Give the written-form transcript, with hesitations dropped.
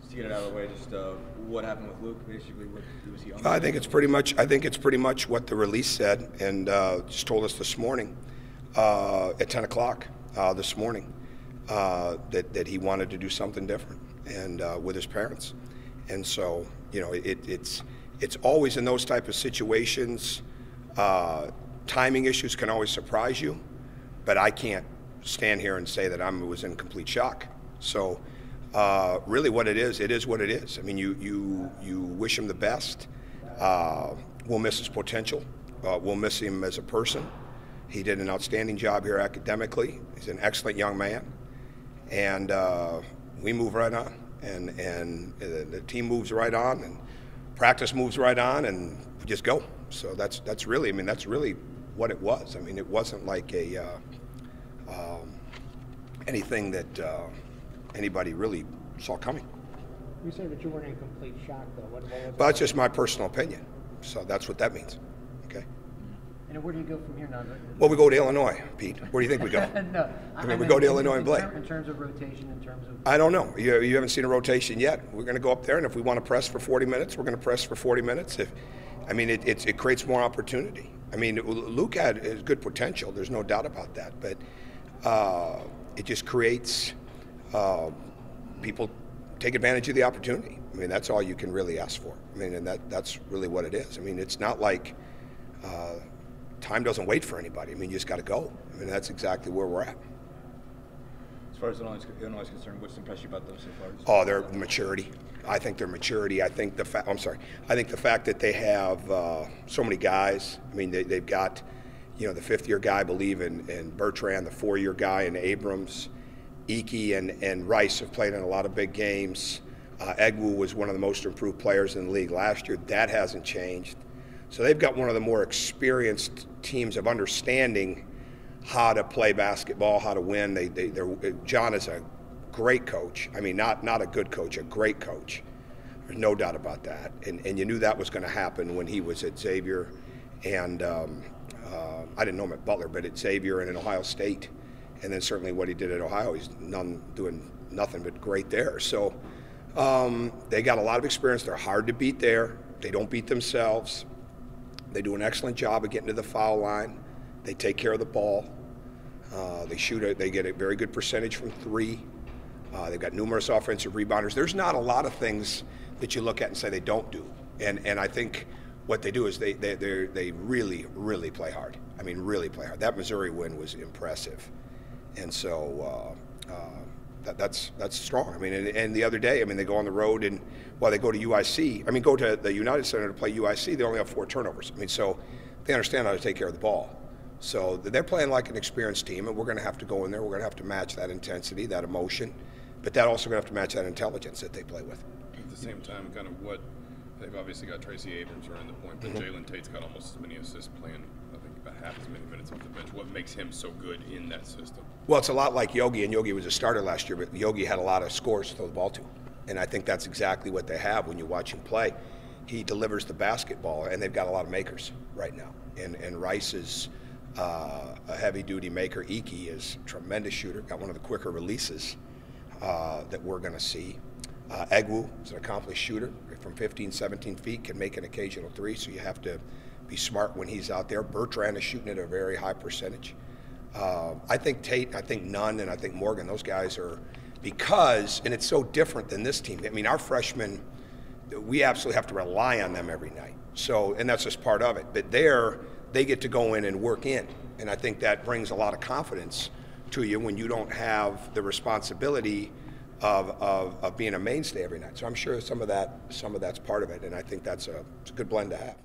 to get it out of the way, just what happened with Luke? Basically, what was he on? I think it's pretty much what the release said, and just told us this morning at 10 o'clock this morning that he wanted to do something different and with his parents. And so, you know, it's always in those type of situations. Timing issues can always surprise you, but I can't stand here and say that I was in complete shock. So really what it is what it is. I mean, you wish him the best. We'll miss his potential. We'll miss him as a person. He did an outstanding job here academically. He's an excellent young man. And we move right on. And the team moves right on, and practice moves right on, and we just go. So that's really what it was. I mean, it wasn't like anything that anybody really saw coming. You say that you weren't in complete shock, though. What was well, that's just my personal opinion. So that's what that means. Okay. And where do you go from here now? Well, we go to Illinois, Pete. Where do you think we go? No, I mean, we go to Illinois and play. In terms of rotation, in terms of... I don't know. You haven't seen a rotation yet. We're going to go up there, and if we want to press for 40 minutes, we're going to press for 40 minutes. It creates more opportunity. I mean, Luke has good potential. There's no doubt about that. But it just creates people take advantage of the opportunity. I mean, that's all you can really ask for. I mean, and that's really what it is. I mean, it's not like time doesn't wait for anybody. I mean, you just got to go. I mean, that's exactly where we're at. As far as Illinois is concerned, what's impressed you about them so far? Oh, their maturity. I think their maturity. I think the fact that they have so many guys. I mean, they've got, you know, the fifth-year guy, I believe, in Bertrand, the four-year guy in Abrams. Iki and Rice have played in a lot of big games. Egwu was one of the most improved players in the league last year. That hasn't changed. So they've got one of the more experienced teams of understanding how to play basketball, how to win. John is a great coach. I mean, not a good coach, a great coach. There's no doubt about that. And you knew that was going to happen when he was at Xavier. And I didn't know him at Butler, but at Xavier and in Ohio State. And then certainly what he did at Ohio, he's doing nothing but great there. So they got a lot of experience. They're hard to beat there. They don't beat themselves. They do an excellent job of getting to the foul line. They take care of the ball. They get a very good percentage from three. They've got numerous offensive rebounders. There's not a lot of things that you look at and say they don't do. And I think what they do is they really, really play hard. I mean, really play hard. That Missouri win was impressive. And so that's strong. I mean, and the other day, I mean, they go on the road and they go to UIC. I mean, go to the United Center to play UIC. They only have 4 turnovers. I mean, so they understand how to take care of the ball. So they're playing like an experienced team, and we're going to have to go in there. We're going to have to match that intensity, that emotion, but that also going to have to match that intelligence that they play with. At the same time, kind of what they've obviously got Tracy Abrams running the point, but Jalen Tate's got almost as many assists playing, I think, about half as many minutes off the bench. What makes him so good in that system? Well, it's a lot like Yogi, and Yogi was a starter last year, but Yogi had a lot of scores to throw the ball to. And I think that's exactly what they have when you watch him play. He delivers the basketball, and they've got a lot of makers right now. And Rice is a heavy-duty maker. Iki is a tremendous shooter, got one of the quicker releases that we're going to see. Egwu is an accomplished shooter from 15, 17 feet, can make an occasional three, so you have to be smart when he's out there. Bertrand is shooting at a very high percentage. I think Tate, I think Nunn, and I think Morgan, those guys are, and it's so different than this team. I mean, our freshmen, we absolutely have to rely on them every night. So, and that's just part of it. But they get to go in and work in. And I think that brings a lot of confidence to you when you don't have the responsibility of being a mainstay every night. So I'm sure some of that's part of it, and I think it's a good blend to have.